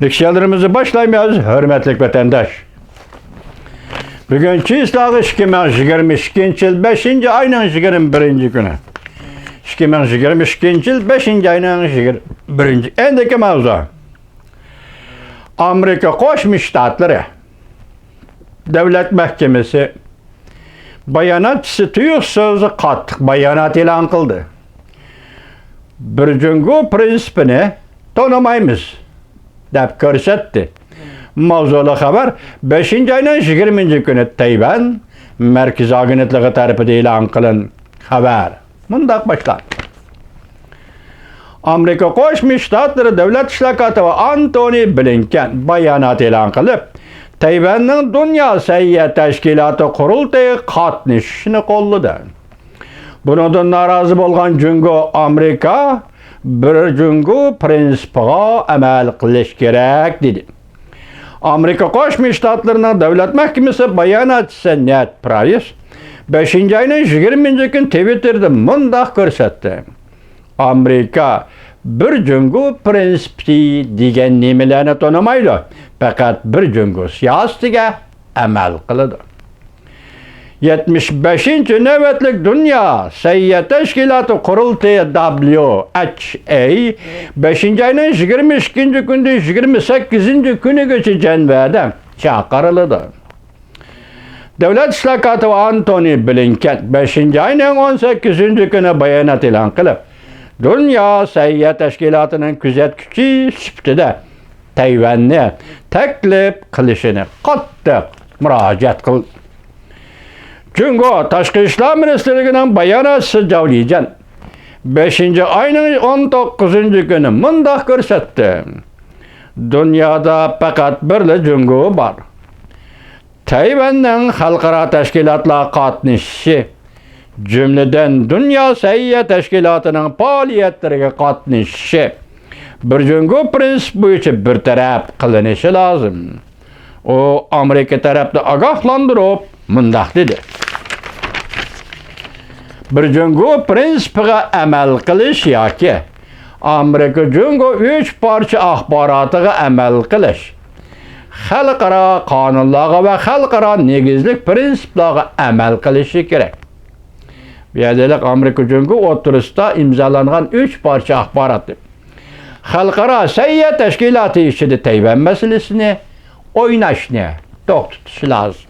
Leksiyalarımızı başlaymayız, hürmetlik vatandaş. Bugünkü islağı 2022 yıl 5. ayının 21. günü. 2022 yıl 5. ayının 21. Endeki mevzu. Amerika Koşmuş Ştatları Devlet Mahkemesi bayanat tuyuq sözü qattiq bayanat e'lon qildi. Birjungu prinsipini tanımaymiz deb ko'rsatdi. Mavzuli xabar 5. ayning 20. kuni Tayvan Markaziy agentligi tarafidan e'lon qilingan xabar. Mundaq başlar. Amerika Qo'shma Shtatlari Davlat ishlar kotibi Antony Blinken bayanot e'lon qilib, Tayvanning Dunyo sayyoh tashkiloti qurultayi qatnashishini qo'lladi. Bundan norozi bo'lgan Jungo Amerika bir jungo prinsipiga amal qilish kerak dedi. Amerika Qo'shma Shtatlarining Davlat Mahkamasi bayonotchisi Ned Price 5. ayning 20. kun Twitter'da mundaq ko'rsatdi. Amerika bir jungo prinsipi degan nimalarni tanimaydi, faqat bir jungo siyosatiga amal qiladi. 75. navbatlik Dunyo sayyoh tashkiloti qurultayi WHA 5. ayning 22. kundan 28. kunigacha Janvada chaqiriladi. Davlat ishlar kotibi Antony Blinken 5. ayning 18. kuni bayonot e'lon qilib, Dunyo sayyoh tashkilotining kuzatuvchi sifatida Tayvanni taklif qilishini qattiq murojaat qildi. Jungo Tashqi ishlar ministrligining bayonotchisi Zhao Lijian 5. ayning 19. kuni mundaq ko'rsatdi. Dunyoda faqat birla jungo bor. Tayvanning xalqaro tashkilotlar qatnashishi, jumladan Dunyo sayyoh tashkilotining faoliyatlariga qatnashishi bir jungo prinsip bo'yicha bir taraf qilinishi lozim. U Amerika tarafdan ogohlantirib mundaq dedi. Bir jungo prinsipiga amal qilish yoki Amerika jungo 3 parcha axborotiga amal qilish, xalqaro qonunlarga va xalqaro negizlik prinsiplarga amal qilishi kerak. Bu yerda Amerika jungo o'tirisida imzolangan 3 parcha axborot. Xalqaro sayyoh tashkiloti ichida Tayvan masalasini o'ynashni to'xtatish lozim.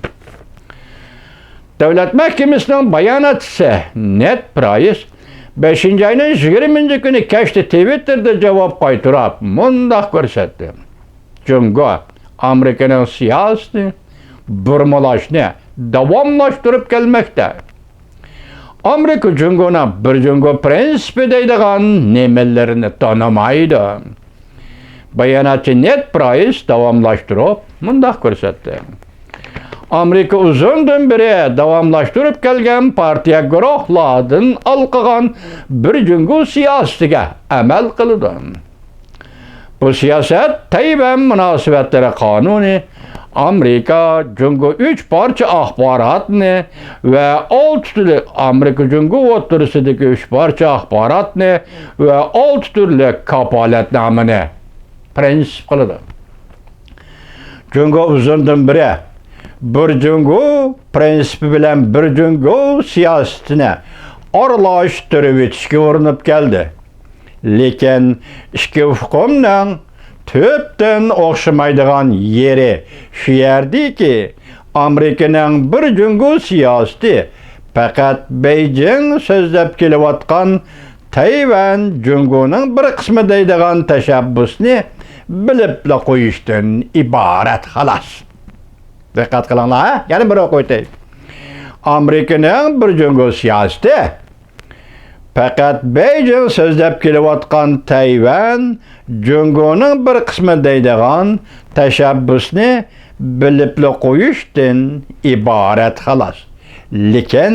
Davlat Mahkamasining bayonotchisi Ned Price 5. ayning 20. kuni kechda Twitter'da javob qaytarib mundaq ko'rsatdi. Jungo Amerikaning siyosatini burmalashni davomlashtirib kelmoqda. Amerika jungoni bir jungo prinsipi deydigan nimalarni tanimaydi. Bayonotchi Ned Price davomlashtirib mundaq ko'rsatdi. Amerika uzundan beri davomlashtirib kelgan partiya guruhlardan olqigan bir jungo siyosatiga amal qiladi. Bu siyosat Tayvan munosabatlari qonuni Amerika jungo 3 parcha axborotni va 6 turli Amerika jungo o'tirisidagi 3 parcha axborotni va 6 turli kapolatnomani prinsip qiladi. Jungo uzundan beri bir jungo prinsipi bilan bir jungo siyosatini aralashtirib etishga urinib keldi. Lekin ikki hukumning tubdan o'xshamaydigan yeri shu yerdiki, Amerikaning bir jungo siyosati faqat Beijing so'zlab kelayotgan Tayvan jungoning bir qismi deydigan tashabbusni bilibla qo'yishdan iborat xolos. Diqqat qilinglar, yana bir o'qitay. Amerikaning bir jungo siyosati faqat Beijing so'zlab kelayotgan Tayvan jungoning bir qismi deydigan tashabbusni bilibla qo'yishdan iborat xolos. Lekin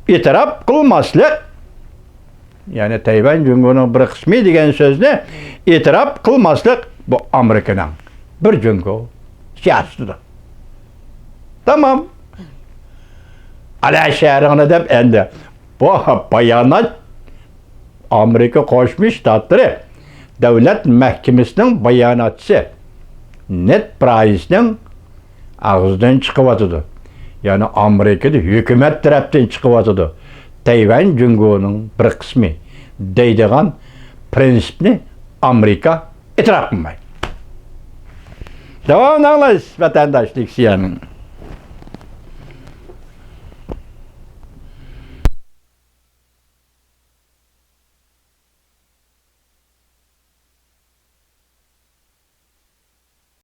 e'tirof qilmaslik, ya'ni Tayvan jungoning bir qismi degan so'zni e'tirof qilmaslik bu Amerikaning bir jungo siyosatidir. Tamam. Ala şehrini deb endi. Bu bayonot Amerika Qo'shma Shtatlari Davlat Mahkamasining bayonotchisi net Price'nin ağızdan çıkıvatıdı. Yani Amerika'da hükümet taraftan çıkıvatıdı. Tayvan Cumhuriyeti'nin bir kısmı deydiğen prensipni Amerika itiraf etmeydi. Devam ağlayız vatandaşlık siyanın.